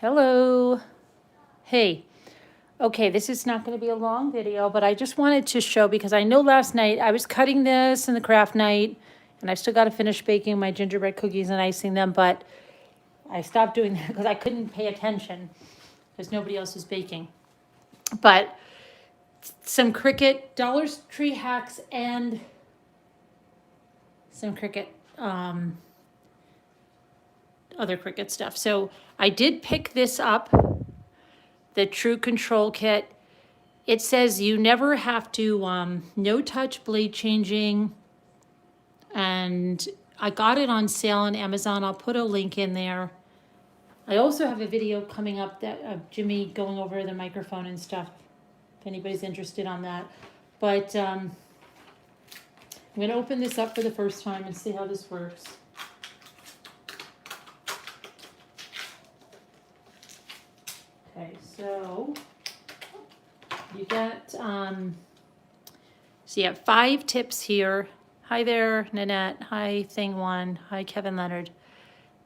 Hello. Hey. Okay, this is not going to be a long video, but I just wanted to show because I know last night I was cutting this in the craft night and I still got to finish baking my gingerbread cookies and icing them, but I stopped doing that because I couldn't pay attention because nobody else was baking. But some Cricut Dollar Tree hacks and some Cricut, other Cricut stuff. So I did pick this up, the True Control Kit. It says you never have to, no touch blade changing. And I got it on sale on Amazon. I'll put a link in there. I also have a video coming up that of Jimmy going over the microphone and stuff, if anybody's interested on that. But I'm going to open this up for the first time and see how this works. Okay, so you get, so you have 5 tips here. Hi there, Nanette. Hi, Thing One. Hi, Kevin Leonard.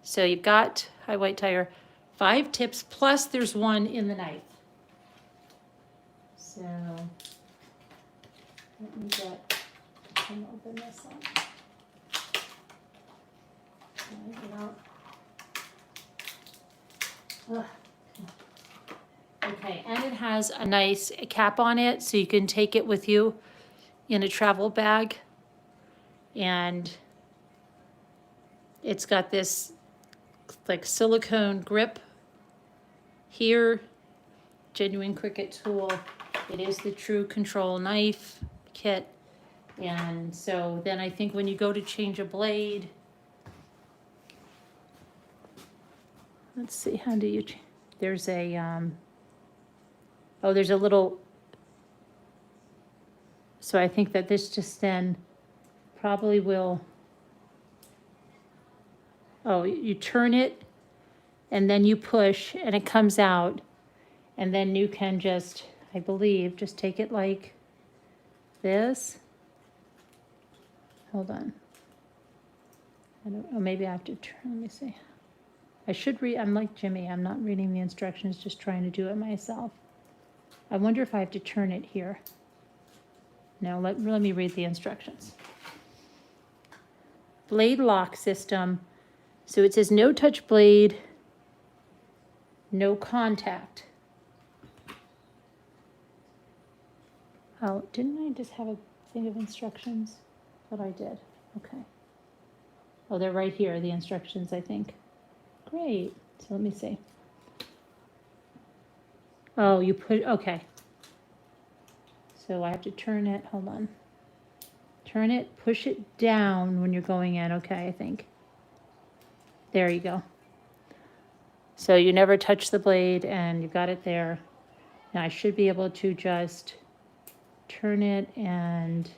So you've got, hi, White Tiger, 5 tips, plus there's one in the knife. So let me open this up. Ugh. Okay, and it has a nice cap on it, so you can take it with you in a travel bag. And it's got this like silicone grip here, genuine Cricut tool. It is the True Control knife kit. And so then I think when you go to change a blade, let's see, how do you, there's a, oh, there's a little, so I think that this just then probably will, oh, you turn it and then you push and it comes out, and then you can just, I believe, just take it like this. Hold on. I don't know, maybe I have to turn, let me see. I should read, I'm like Jimmy, I'm not reading the instructions, just trying to do it myself. I wonder if I have to turn it here. No, let me read the instructions. Blade lock system. So it says no touch blade, no contact. Oh, didn't I just have a thing of instructions? But I did. Okay. Oh, they're right here, the instructions, I think. Great. So let me see. Oh, you put, okay. So I have to turn it, hold on. Turn it, push it down when you're going in. Okay, I think. There you go. So you never touch the blade and you've got it there. Now I should be able to just turn it and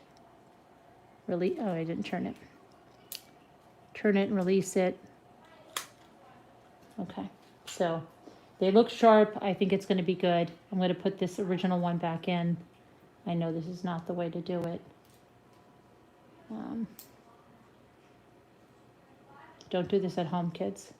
release, oh, I didn't turn it. Turn it and release it. Okay, so they look sharp. I think it's going to be good. I'm going to put this original one back in. I know this is not the way to do it. Don't do this at home, kids.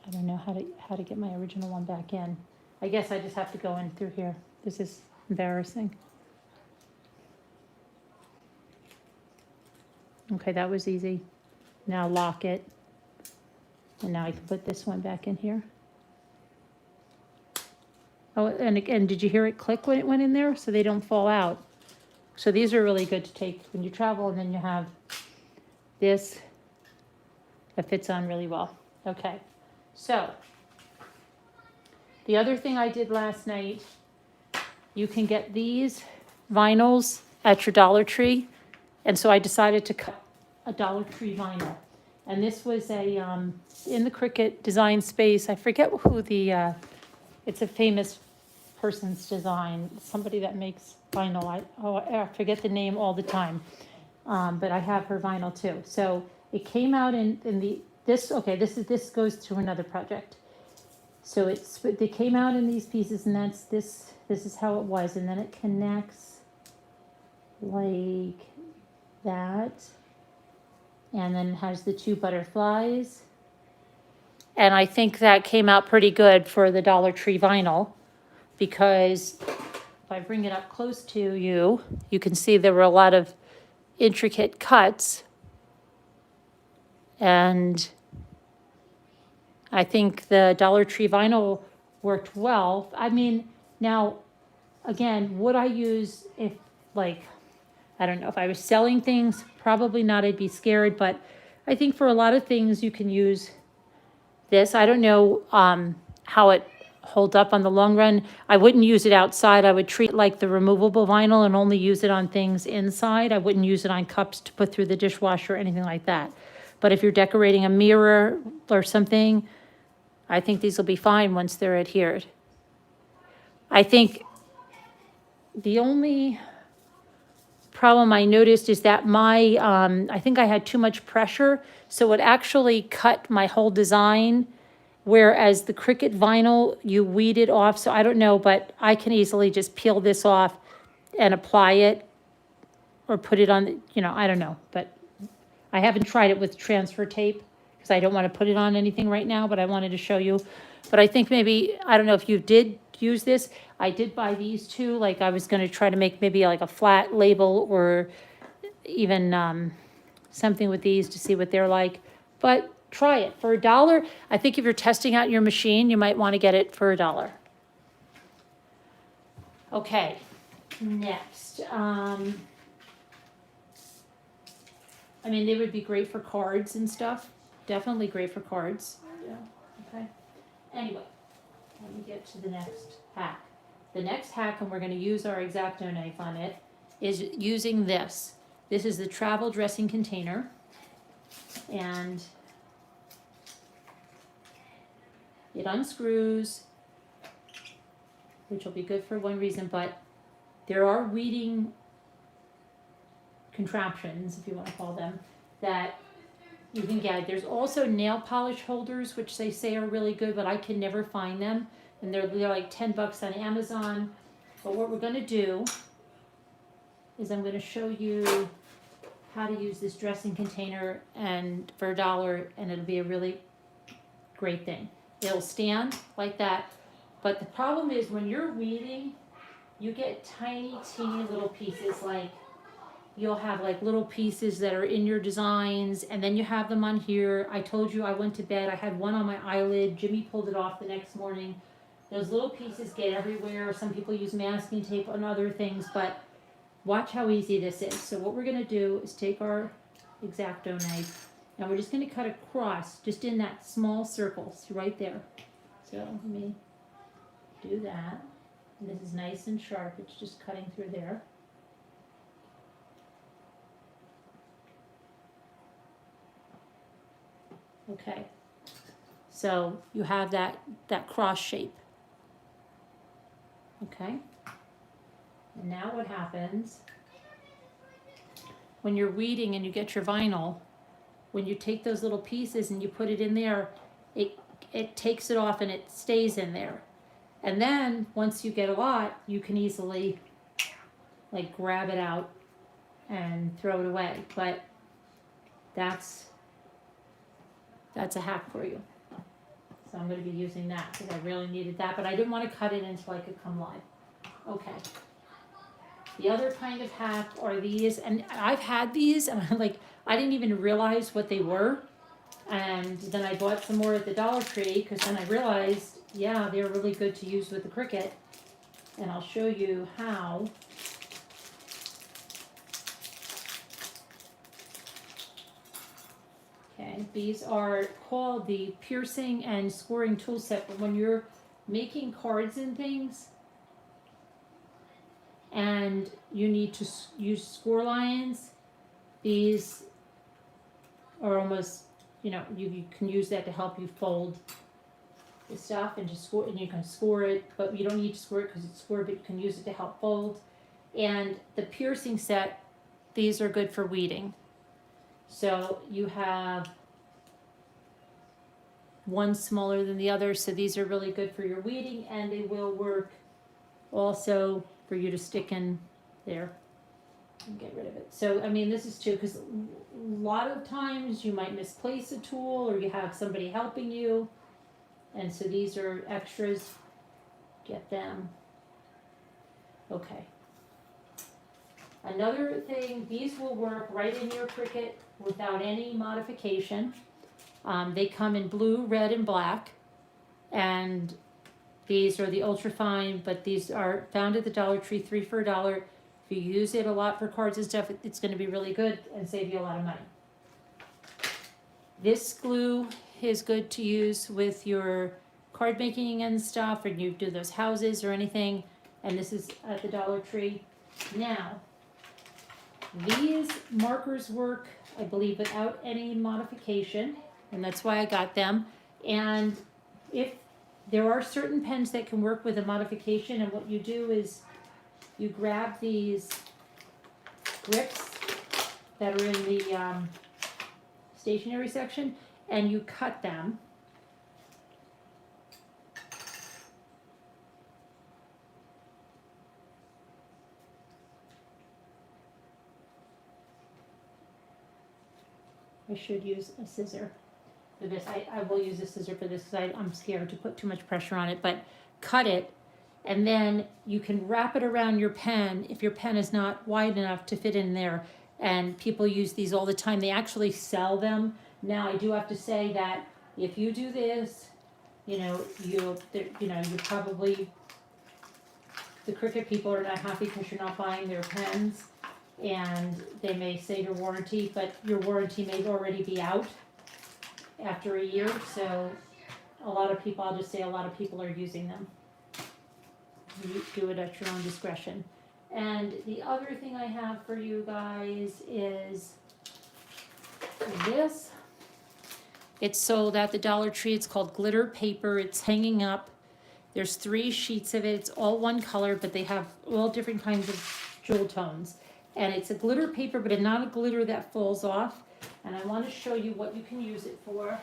I don't know how to get my original one back in. I guess I just have to go in through here. This is embarrassing. Okay, that was easy. Now lock it. And now I can put this one back in here. Oh, and again, did you hear it click when it went in there? So they don't fall out. So these are really good to take when you travel, and then you have this that fits on really well. Okay, so the other thing I did last night, you can get these vinyls at your Dollar Tree. And so I decided to cut a Dollar Tree vinyl. And this was a, in the Cricut design space, I forget who the, it's a famous person's design, somebody that makes vinyl. I forget the name all the time, but I have her vinyl too. So it came out in the, this goes to another project. So they came out in these pieces, and this is how it was. And then it connects like that. And then it has the 2 butterflies. And I think that came out pretty good for the Dollar Tree vinyl, because if I bring it up close to you, you can see there were a lot of intricate cuts. And I think the Dollar Tree vinyl worked well. I mean, now, again, would I use, if, like, I don't know, if I was selling things, probably not, I'd be scared, but I think for a lot of things you can use this. I don't know how it holds up on the long run. I wouldn't use it outside. I would treat it like the removable vinyl and only use it on things inside. I wouldn't use it on cups to put through the dishwasher or anything like that. But if you're decorating a mirror or something, I think these will be fine once they're adhered. I think the only problem I noticed is that my, I think I had too much pressure, so it actually cut my whole design, whereas the Cricut vinyl, you weed it off, so I don't know, but I can easily just peel this off and apply it, or put it on, you know, I don't know, but I haven't tried it with transfer tape, because I don't want to put it on anything right now, but I wanted to show you. But I think maybe, I don't know if you did use this. I did buy these two, like I was gonna try to make maybe like a flat label, or even something with these to see what they're like. But try it for $1. I think if you're testing out your machine, you might want to get it for $1. Okay, next. I mean, they would be great for cards and stuff. Definitely great for cards. Yeah, okay. Anyway, let me get to the next hack. The next hack, and we're going to use our X-Acto knife on it, is using this. This is the travel dressing container. And it unscrews, which will be good for one reason, but there are weeding contraptions, if you want to call them, that you can get. There's also nail polish holders, which they say are really good, but I can never find them. And they're like $10 on Amazon. But what we're going to do is I'm going to show you how to use this dressing container and for $1, and it'll be a really great thing. It'll stand like that. But the problem is when you're weeding, you get tiny, teeny little pieces. Like you'll have like little pieces that are in your designs, and then you have them on here. I told you I went to bed, I had one on my eyelid. Jimmy pulled it off the next morning. Those little pieces get everywhere. Some people use masking tape and other things, but watch how easy this is. So what we're going to do is take our X-Acto knife, and we're just going to cut across, just in that small circle, so right there. So let me do that. And this is nice and sharp. It's just cutting through there. Okay. So you have that cross shape. Okay. And now what happens when you're weeding and you get your vinyl, when you take those little pieces and you put it in there, it takes it off and it stays in there. And then once you get a lot, you can easily like grab it out and throw it away. But that's a hack for you. So I'm going to be using that because I really needed that, but I didn't want to cut it until I could come live. Okay. The other kind of hack are these, and I've had these, and I'm like, I didn't even realize what they were. And then I bought some more at the Dollar Tree because then I realized, yeah, they're really good to use with the Cricut. And I'll show you how. Okay, these are called the piercing and scoring tool set. But when you're making cards and things, and you need to use score lines, these are almost, you can use that to help you fold the stuff and just score, and you can score it, but you don't need to score it because it's scored, but you can use it to help fold. And the piercing set, these are good for weeding. So you have one smaller than the other, so these are really good for your weeding, and they will work also for you to stick in there. and get rid of it. So, I mean, this is too, because a lot of times you might misplace a tool or you have somebody helping you. And so these are extras. Get them. Okay. Another thing, these will work right in your Cricut without any modification. They come in blue, red, and black. And these are the ultra fine, but these are found at the Dollar Tree, 3 for $1. If you use it a lot for cards and stuff, it's going to be really good and save you a lot of money. This glue is good to use with your card making and stuff, or you do those houses or anything. And this is at the Dollar Tree. Now, these markers work, I believe, without any modification, and that's why I got them. And if there are certain pens that can work with a modification, and what you do is you grab these grips that are in the stationery section, and you cut them. I should use a scissor for this. I will use a scissor for this because I'm scared to put too much pressure on it, but cut it, and then you can wrap it around your pen if your pen is not wide enough to fit in there. And people use these all the time. They actually sell them. Now, I do have to say that if you do this, you probably, the Cricut people are not happy because you're not buying their pens. And they may say your warranty, but your warranty may already be out after a year. So a lot of people, I'll just say a lot of people are using them. You do it at your own discretion. And the other thing I have for you guys is this. It's sold at the Dollar Tree. It's called glitter paper. It's hanging up. There's 3 sheets of it. It's all one color, but they have all different kinds of jewel tones. And it's a glitter paper, but it's not a glitter that falls off. And I want to show you what you can use it for.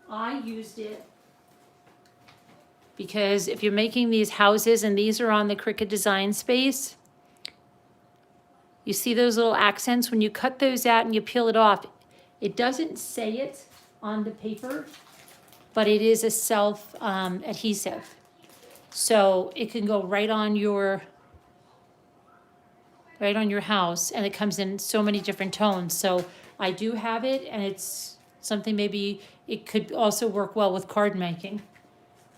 I used it because if you're making these houses, and these are on the Cricut Design Space, you see those little accents? When you cut those out and you peel it off, it doesn't say it on the paper, but it is a self-adhesive. So it can go right on your house, and it comes in so many different tones. So I do have it, and it's something maybe it could also work well with card making.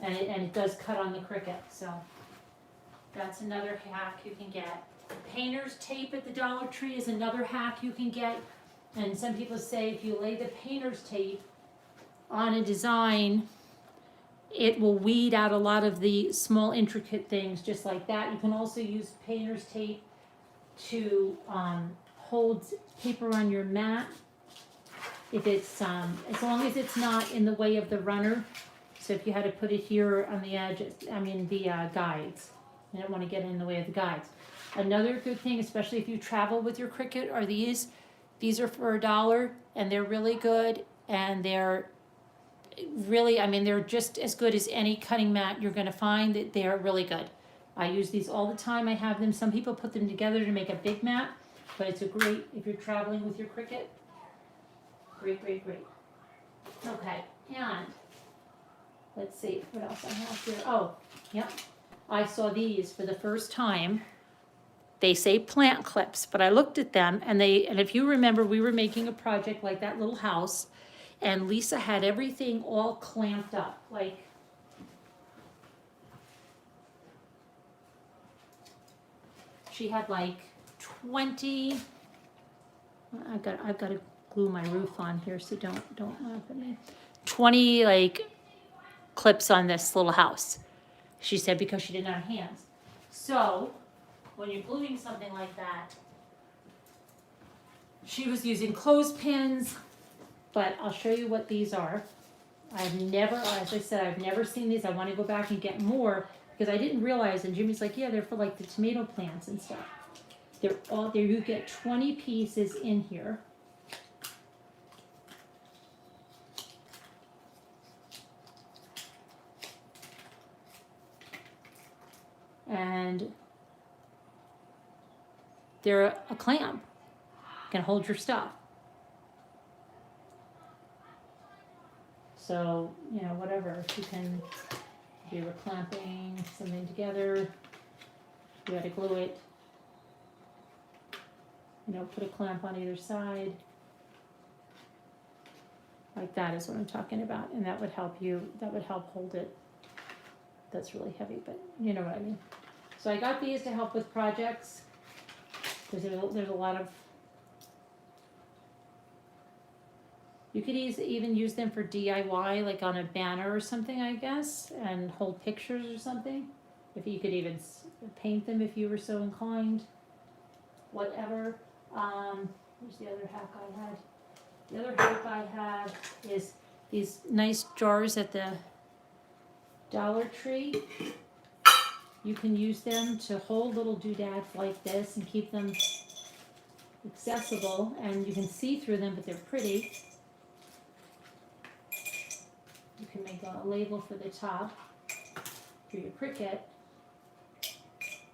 And it does cut on the Cricut, so that's another hack you can get. Painter's tape at the Dollar Tree is another hack you can get. And some people say if you lay the painter's tape on a design, it will weed out a lot of the small intricate things just like that. You can also use painter's tape to hold paper on your mat if it's as long as it's not in the way of the runner. So if you had to put it here on the edge, the guides, you don't want to get in the way of the guides. Another good thing, especially if you travel with your Cricut, are these. These are for $1, and they're really good, and they're really, they're just as good as any cutting mat you're going to find. That they're really good. I use these all the time. I have them. Some people put them together to make a big mat, but it's a great if you're traveling with your Cricut. Great, great, great. Okay, and let's see what else I have here. Oh, yep. I saw these for the first time. They say plant clips, but I looked at them, and if you remember, we were making a project like that little house, and Lisa had everything all clamped up, like she had like 20. I've got to glue my roof on here, so don't laugh at me. 20 like clips on this little house. She said because she didn't have hands. So when you're gluing something like that, she was using clothespins, but I'll show you what these are. As I said, I've never seen these. I want to go back and get more because I didn't realize, and Jimmy's like, yeah, they're for like the tomato plants and stuff. They're all there. You get 20 pieces in here. And they're a clamp. You can hold your stuff. So, you know, whatever, you can, if you were clamping something together, you had to glue it, you know, put a clamp on either side. Like that is what I'm talking about, and that would help you, that would help hold it. That's really heavy, but you know what I mean. So I got these to help with projects, because there's a lot of, you could even use them for DIY, like on a banner or something, I guess, and hold pictures or something. If you could even paint them if you were so inclined, whatever. Where's the other hack I had? The other hack I have is these nice jars at the Dollar Tree. You can use them to hold little doodads like this and keep them accessible, and you can see through them, but they're pretty. You can make a label for the top for your Cricut,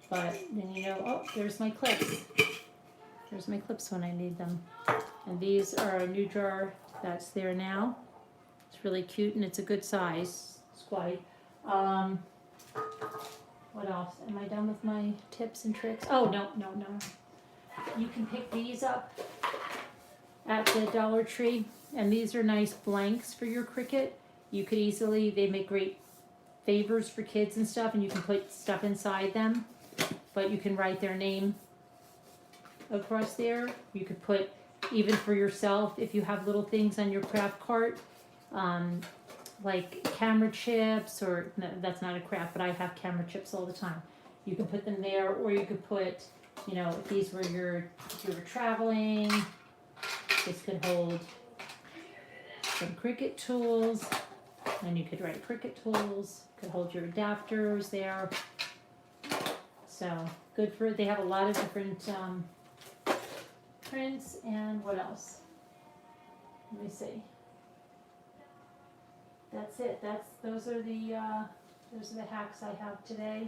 but then you know, oh, there's my clips. There's my clips when I need them. And these are a new jar that's there now. It's really cute and it's a good size. It's quite. What else? Am I done with my tips and tricks? Oh, no. You can pick these up at the Dollar Tree, and these are nice blanks for your Cricut. You could easily, they make great favors for kids and stuff, and you can put stuff inside them, but you can write their name across there. You could put, even for yourself, if you have little things on your craft cart, like camera chips, or no, that's not a craft, but I have camera chips all the time. You can put them there, or you could put, you know, if these were if you were traveling, this could hold some Cricut tools, and you could write Cricut tools. Could hold your adapters there. So good for, they have a lot of different prints. And what else? Let me see. That's it. Those are the hacks I have today.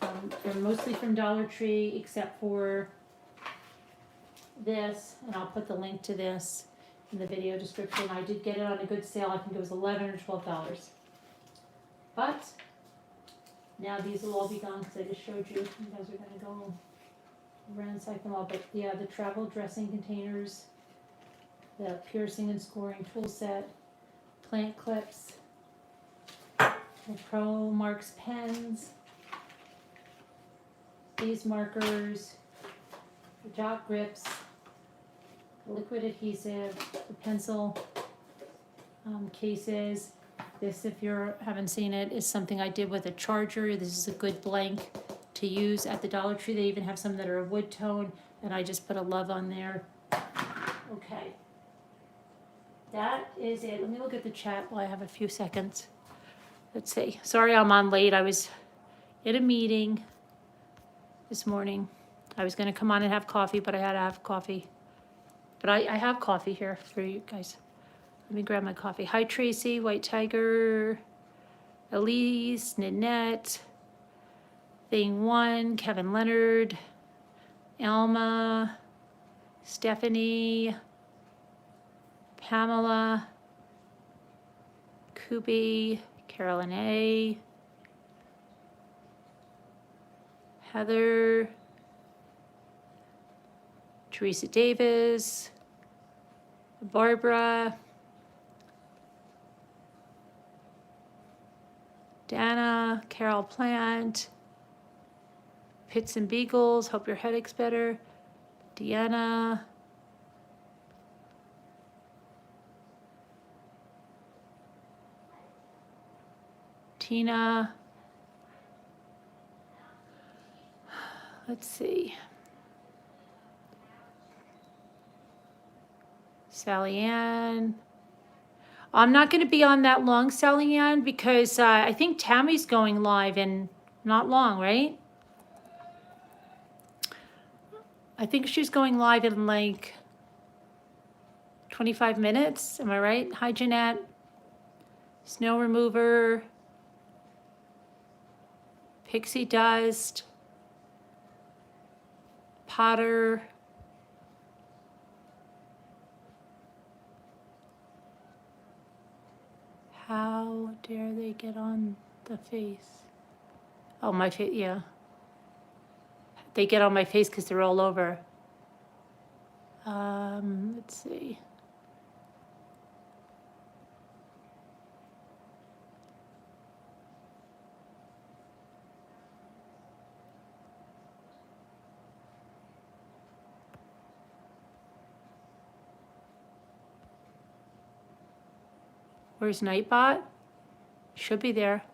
They're mostly from Dollar Tree, except for this, and I'll put the link to this in the video description. I did get it on a good sale. I think it was $11 or $12. But now these will all be gone because I just showed you. You guys are gonna go ransack them all. But yeah, the travel dressing containers, the piercing and scoring tool set, plant clips, the Pro Marks pens, these markers, the dot grips, the liquid adhesive, the pencil cases. This, if you haven't seen it, is something I did with a charger. This is a good blank to use at the Dollar Tree. They even have some that are a wood tone, and I just put a love on there. Okay. That is it. Let me look at the chat while I have a few seconds. Let's see. Sorry I'm on late. I was in a meeting this morning. I was going to come on and have coffee, but I had to have coffee. But I have coffee here for you guys. Let me grab my coffee. Hi, Tracy, White Tiger, Elise, Nanette, Thing One, Kevin Leonard, Alma, Stephanie, Pamela, Kubi, Carolyn A, Heather, Teresa Davis, Barbara, Dana, Carol Plant, Pits and Beagles, hope your headache's better, Deanna, Tina, let's see, Sally Ann. I'm not going to be on that long, Sally Ann, because I think Tammy's going live in not long, right? I think she's going live in like 25 minutes. Am I right? Hi, Jeanette. Snow remover. pixie dust, Potter, how dare they get on the face? Oh, my face, yeah. They get on my face because they're all over. Let's see. Where's Nightbot? Should be there.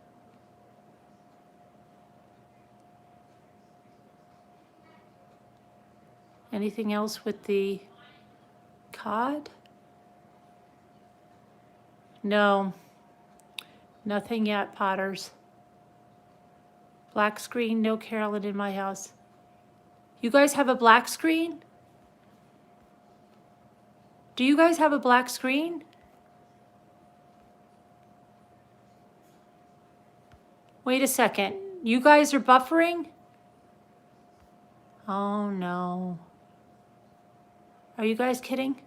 Anything else with the cod? No, nothing yet, Potters. Black screen, no Carolyn in my house. You guys have a black screen? Do you guys have a black screen? Wait a second. You guys are buffering? Oh no. Are you guys kidding?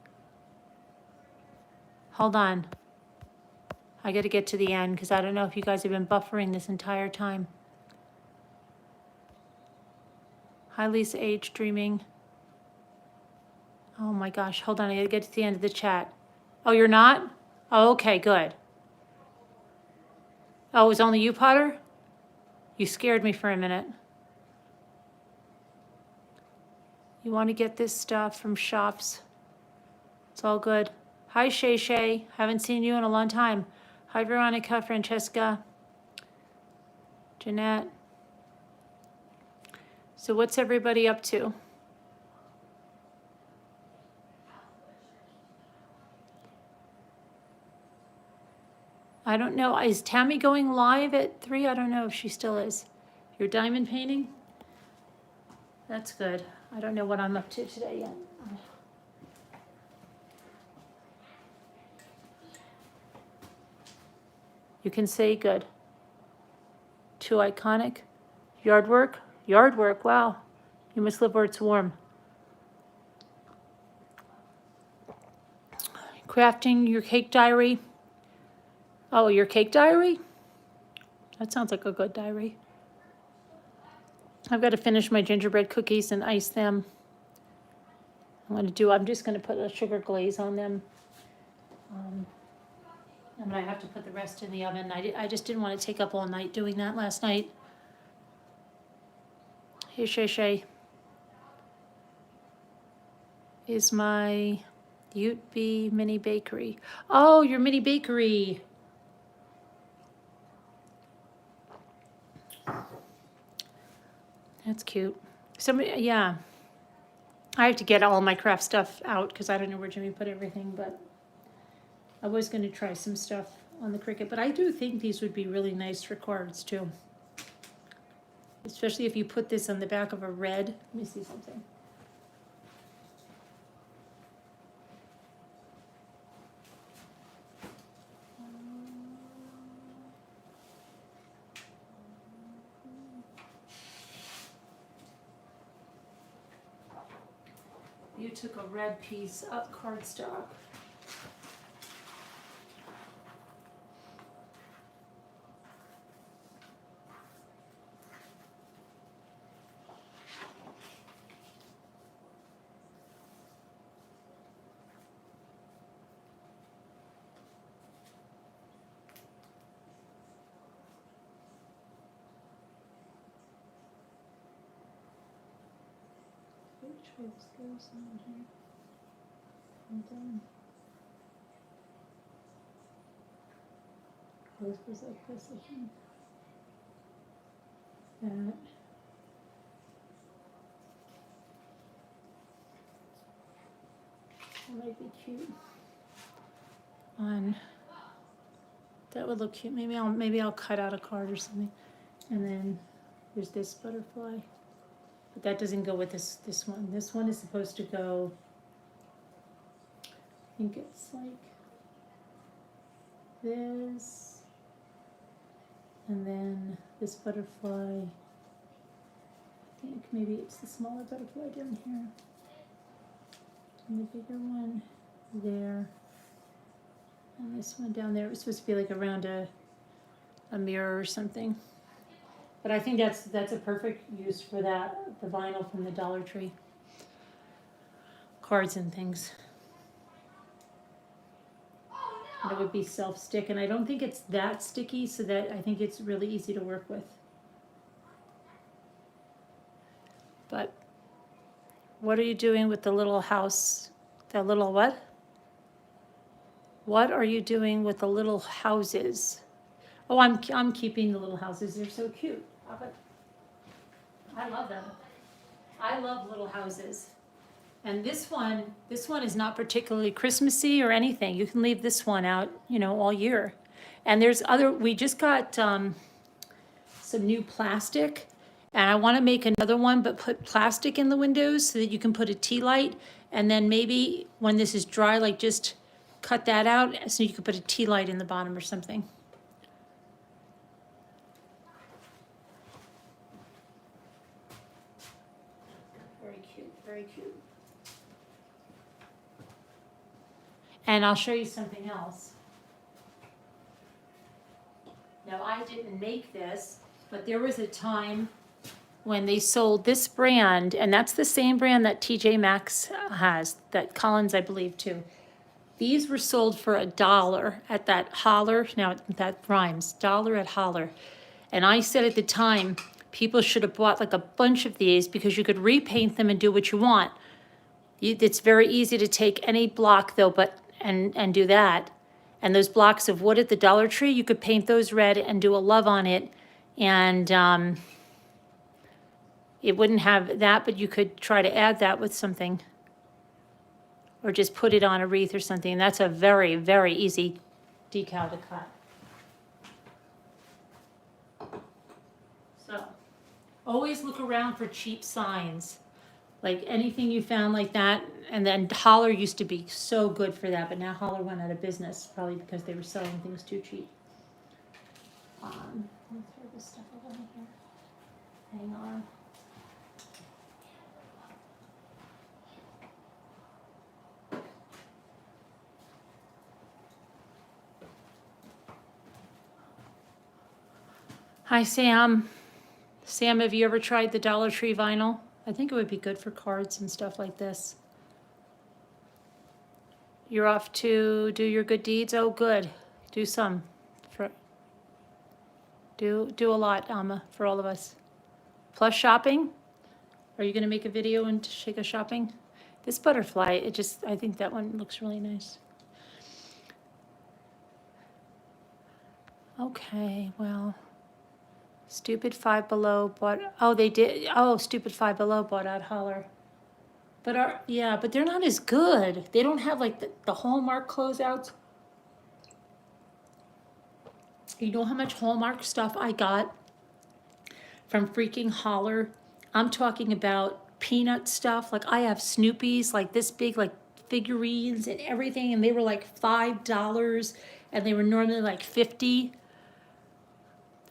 Hold on. I gotta get to the end because I don't know if you guys have been buffering this entire time. Hi, Lisa H. Dreaming. Oh my gosh, hold on, I gotta get to the end of the chat. Oh, you're not? Oh, okay, good. Oh, it was only you, Potter? You scared me for a minute. You want to get this stuff from shops. It's all good. Hi, Shay Shay. Haven't seen you in a long time. Hi, Veronica, Francesca, Jeanette. So what's everybody up to? I don't know. Is Tammy going live at 3? I don't know if she still is. You're diamond painting? That's good. I don't know what I'm up to today yet. You can say good. Too iconic. Yard work? Yard work, wow. You must live where it's warm. Crafting your cake diary. Oh, your cake diary? That sounds like a good diary. I've got to finish my gingerbread cookies and ice them. I'm just going to put a sugar glaze on them. And I have to put the rest in the oven. I just didn't want to take up all night doing that last night. Hey, Shay Shay. Is my Ute Bee mini bakery. Oh, your mini bakery. That's cute. Somebody, yeah. I have to get all my craft stuff out because I don't know where Jimmy put everything, but I was going to try some stuff on the Cricut. But I do think these would be really nice for cards too. Especially if you put this on the back of a red. Let me see something. You took a red piece of cardstock. Which way this goes on here? I'm done. Oh, this goes like this, I think. That. That might be cute. On. That would look cute. Maybe I'll cut out a card or something. And then there's this butterfly. But that doesn't go with this one. This one is supposed to go, I think it's like this. And then this butterfly, I think maybe it's the smaller butterfly down here. And the bigger one there. And this one down there, it was supposed to be like around a mirror or something. But I think that's a perfect use for that, the vinyl from the Dollar Tree. Cards and things. And it would be self-stick, and I don't think it's that sticky, so that I think it's really easy to work with. But what are you doing with the little house? The little what? What are you doing with the little houses? Oh, I'm keeping the little houses. They're so cute. I love them. I love little houses. And this one is not particularly Christmassy or anything. You can leave this one out, you know, all year. And there's we just got some new plastic, and I want to make another one, but put plastic in the windows so that you can put a tea light, and then maybe when this is dry, like just cut that out so you can put a tea light in the bottom or something. Very cute, very cute. And I'll show you something else. Now, I didn't make this, but there was a time when they sold this brand, and that's the same brand that TJ Maxx has, that Collins, I believe, too. These were sold for $1 at that Holler. Now, that rhymes, $1 at Holler. And I said at the time, people should have bought like a bunch of these because you could repaint them and do what you want. It's very easy to take any block, though, and do that. And those blocks of wood at the Dollar Tree, you could paint those red and do a love on it. And it wouldn't have that, but you could try to add that with something. Or just put it on a wreath or something. That's a very, very easy decal to cut. So, always look around for cheap signs. Like anything you found like that, and then Holler used to be so good for that, but now Holler went out of business, probably because they were selling things too cheap. Let me throw this stuff over here. Hang on. Hi, Sam. Sam, have you ever tried the Dollar Tree vinyl? I think it would be good for cards and stuff like this. You're off to do your good deeds? Oh, good. Do some. Do a lot, Alma, for all of us. Plus shopping. Are you going to make a video and shake a shopping? This butterfly, I think that one looks really nice. Okay, well. Stupid Five Below bought, they did, Stupid Five Below bought out Holler. But but they're not as good. They don't have like the Hallmark closeouts. You know how much Hallmark stuff I got from freaking Holler? I'm talking about peanut stuff. Like I have Snoopy's like this big, like figurines and everything, and they were like $5 and they were normally like $50.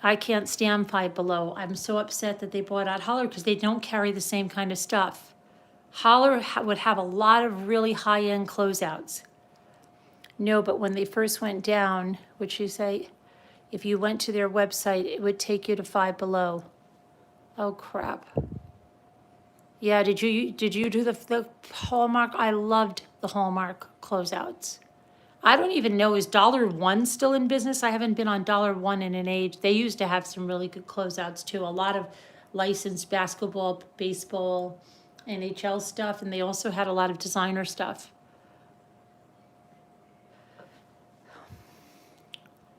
I can't stand Five Below. I'm so upset that they bought out Holler because they don't carry the same kind of stuff. Holler would have a lot of really high-end closeouts. No, but when they first went down, would you say, if you went to their website, it would take you to Five Below. Oh, crap. Yeah, did you do the Hallmark? I loved the Hallmark closeouts. I don't even know, is $1 still in business? I haven't been on $1 in an age. They used to have some really good closeouts too. A lot of licensed basketball, baseball, NHL stuff, and they also had a lot of designer stuff.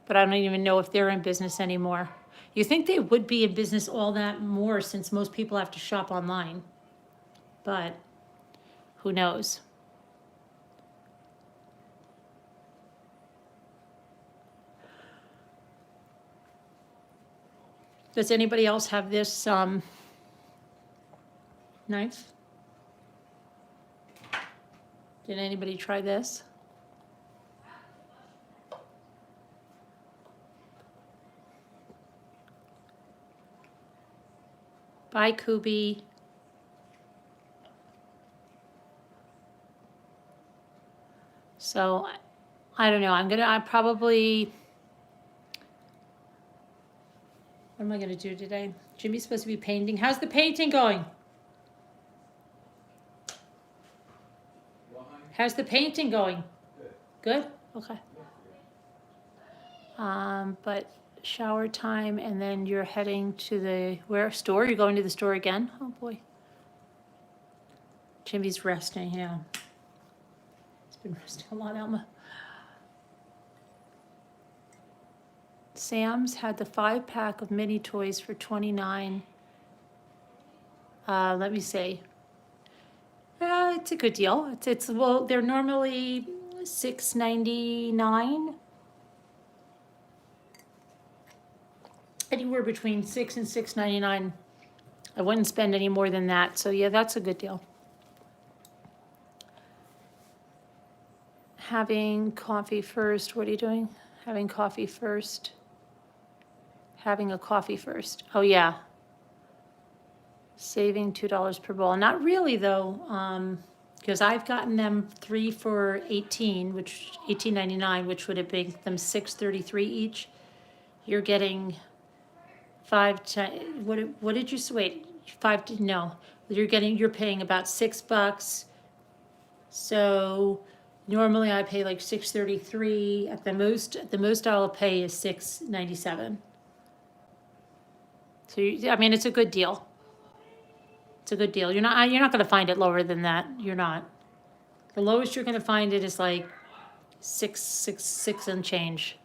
But I don't even know if they're in business anymore. You think they would be in business all that more since most people have to shop online. But who knows? Does anybody else have this knife? Did anybody try this? Bye, Kubi. So, I don't know. I probably, what am I gonna do today? Jimmy's supposed to be painting. How's the painting going? How's the painting going? Good? Okay. But shower time, and then you're heading to the, store? You're going to the store again? Oh, boy. Jimmy's resting, yeah. He's been resting a lot, Alma. Sam's had the 5-pack of mini toys for $29. Let me see. It's a good deal. Well, they're normally $6.99. Anywhere between $6 and $6.99. I wouldn't spend any more than that. So yeah, that's a good deal. Having coffee first. What are you doing? Having coffee first. Having a coffee first. Oh yeah. Saving $2 per bowl. Not really though, because I've gotten them 3 for $18.99, which would have been them $6.33 each. You're getting 5 to, what did you wait? 5 to, no. You're paying about $6. So normally I pay like $6.33. At the most I'll pay is $6.97. So I mean, it's a good deal. It's a good deal. You're not going to find it lower than that. You're not. The lowest you're going to find it is like six and change.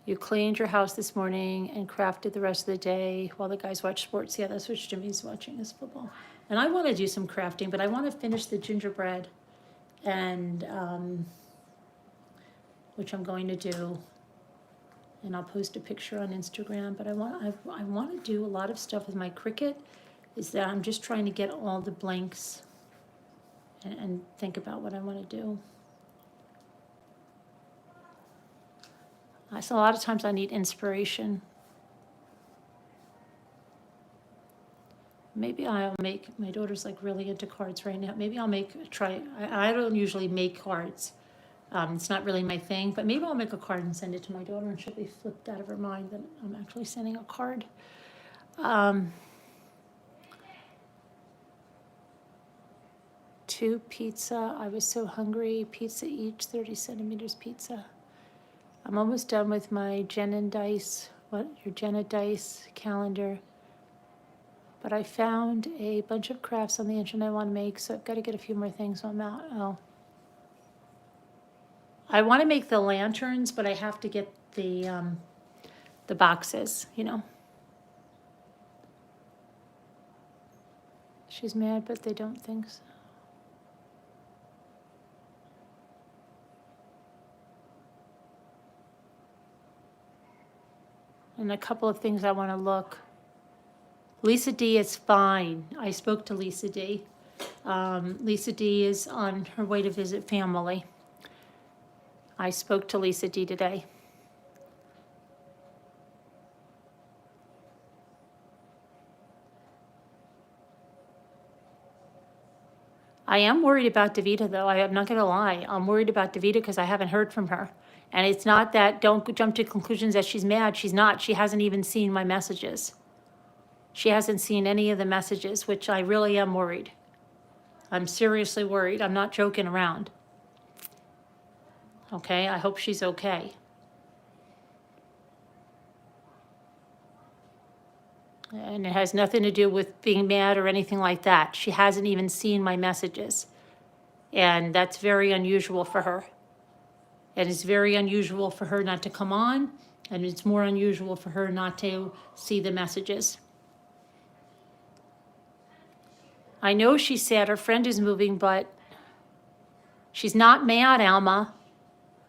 You cleaned your house this morning and crafted the rest of the day while the guys watch sports. Yeah, that's what Jimmy's watching, is football. And I want to do some crafting, but I want to finish the gingerbread, and which I'm going to do. And I'll post a picture on Instagram. But I want to do a lot of stuff with my Cricut. Is that I'm just trying to get all the blanks and think about what I want to do. So a lot of times I need inspiration. Maybe I'll make, my daughter's like really into cards right now. Maybe I'll I don't usually make cards. It's not really my thing, but maybe I'll make a card and send it to my daughter, and she'll be flipped out of her mind that I'm actually sending a card. 2 pizza. I was so hungry. Pizza each, 30 centimeters pizza. I'm almost done with my Jen and Dice, your Jenna Dice calendar. But I found a bunch of crafts on the internet I want to make, so I've got to get a few more things on that. Oh. I want to make the lanterns, but I have to get the boxes, you know. She's mad, but they don't think so. And a couple of things I want to look. Lisa D is fine. I spoke to Lisa D. Lisa D is on her way to visit family. I spoke to Lisa D today. I am worried about Davita, though. I'm not going to lie. I'm worried about Davita because I haven't heard from her. And it's not that, don't jump to conclusions that she's mad. She's not. She hasn't even seen my messages. She hasn't seen any of the messages, which I really am worried. I'm seriously worried. I'm not joking around. Okay, I hope she's okay. And it has nothing to do with being mad or anything like that. She hasn't even seen my messages. And that's very unusual for her. And it's very unusual for her not to come on, and it's more unusual for her not to see the messages. I know she's sad her friend is moving, but she's not mad, Alma.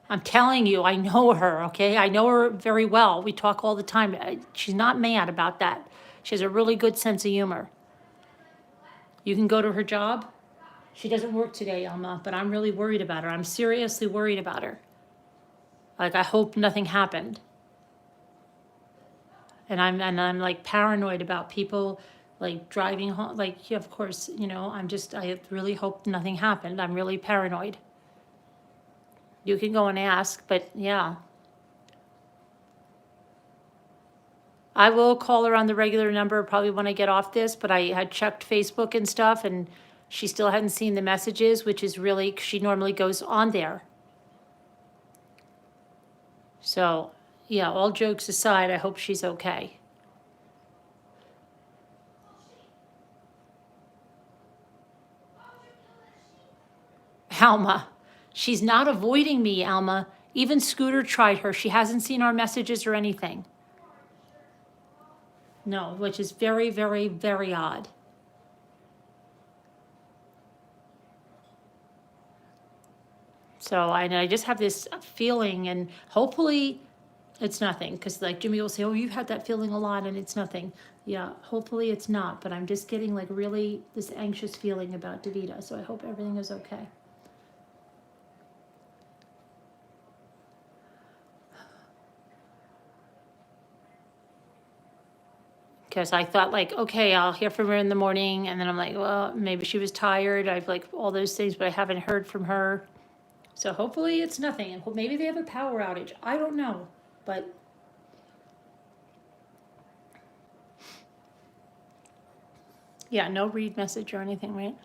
I'm telling you, I know her, okay? I know her very well. We talk all the time. She's not mad about that. She has a really good sense of humor. You can go to her job. She doesn't work today, Alma, but I'm really worried about her. I'm seriously worried about her. Like, I hope nothing happened. And I'm like paranoid about people like driving home. Like, yeah, of course, you know, I really hope nothing happened. I'm really paranoid. You can go and ask, but yeah. I will call her on the regular number probably when I get off this, but I had checked Facebook and stuff and she still hadn't seen the messages, which is really, she normally goes on there. So, yeah, all jokes aside, I hope she's okay. Alma, she's not avoiding me, Alma. Even Scooter tried her. She hasn't seen our messages or anything. No, which is very, very, very odd. So I just have this feeling, and hopefully it's nothing, because like Jimmy will say, oh, you've had that feeling a lot and it's nothing. Yeah, hopefully it's not, but I'm just getting like really this anxious feeling about Davida, so I hope everything is okay. Because I thought like, okay, I'll hear from her in the morning, and then I'm like, well, maybe she was tired. I've like all those things, but I haven't heard from her. So hopefully it's nothing, and maybe they have a power outage. I don't know, but yeah, no read message or anything, right?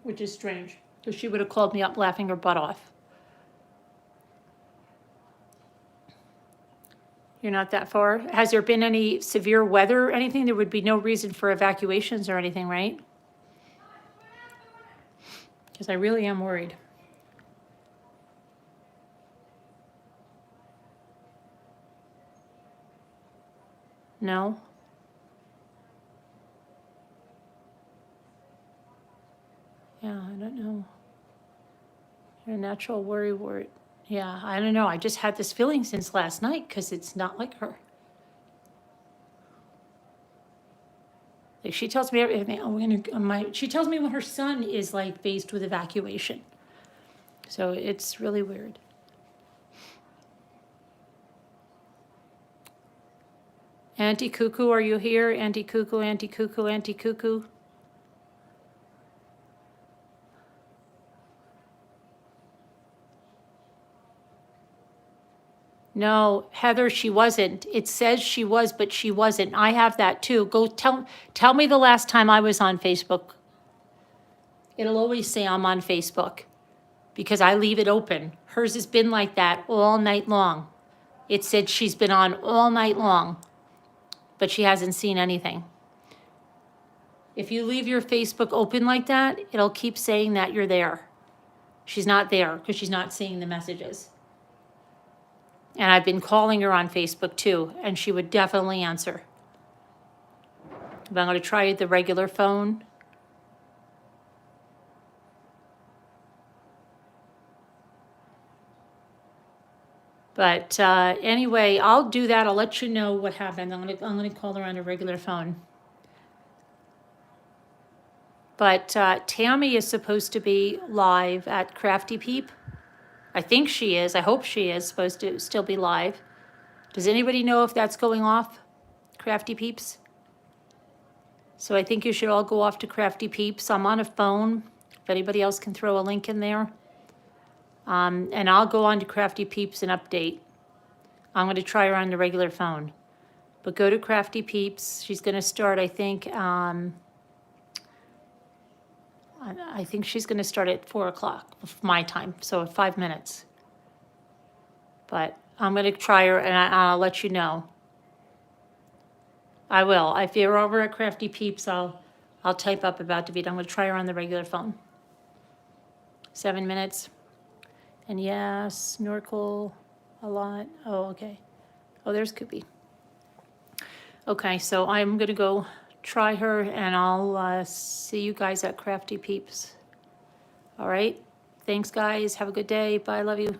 Which is strange, because she would have called me up laughing her butt off. You're not that far. Has there been any severe weather or anything? There would be no reason for evacuations or anything, right? Because I really am worried. No? Yeah, I don't know. You're a natural worry wart. Yeah, I don't know. I just had this feeling since last night because it's not like her. Like she tells me everything. Oh, she tells me when her son is like faced with evacuation. So it's really weird. Auntie Cuckoo, are you here? Auntie Cuckoo, Auntie Cuckoo, Auntie Cuckoo. No, Heather, she wasn't. It says she was, but she wasn't. I have that too. Go tell me the last time I was on Facebook. It'll always say I'm on Facebook because I leave it open. Hers has been like that all night long. It said she's been on all night long, but she hasn't seen anything. If you leave your Facebook open like that, it'll keep saying that you're there. She's not there because she's not seeing the messages. And I've been calling her on Facebook too, and she would definitely answer. But I'm going to try the regular phone. But anyway, I'll do that. I'll let you know what happened. I'm gonna call her on a regular phone. But Tammy is supposed to be live at Crafty Peep. I think she is. I hope she is supposed to still be live. Does anybody know if that's going off, Crafty Peeps? So I think you should all go off to Crafty Peeps. I'm on a phone. If anybody else can throw a link in there. And I'll go on to Crafty Peeps and update. I'm going to try her on the regular phone. But go to Crafty Peeps. She's going to start, I think she's going to start at 4 o'clock my time, so 5 minutes. But I'm going to try her, and I'll let you know. I will. If you're over at Crafty Peeps, I'll type up about Davida. I'm going to try her on the regular phone. 7 minutes. And yeah, snorkel a lot. Oh, okay. Oh, there's Koopy. Okay, so I'm going to go try her, and I'll see you guys at Crafty Peeps. All right? Thanks, guys. Have a good day. Bye. Love you.